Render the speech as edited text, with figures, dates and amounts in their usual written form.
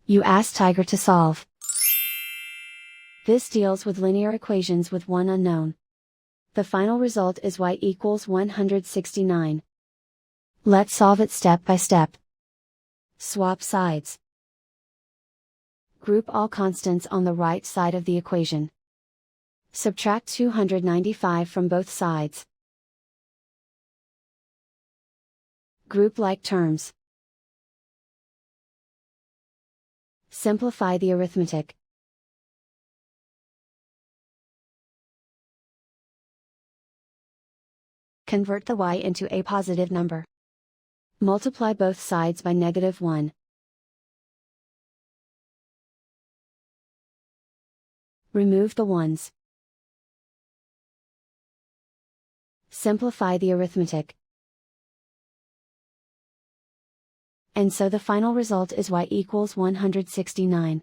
You ask Tiger to solve. This deals with linear equations with one unknown. The final result is y equals 169. Let's solve it step by step. Swap sides. Group all constants on the right side of the equation. Subtract 295 from both sides. Group like terms. Simplify the arithmetic. Convert the y into a positive number. Multiply both sides by -1. Remove the ones. Simplify the arithmetic. And so the final result is y equals 169.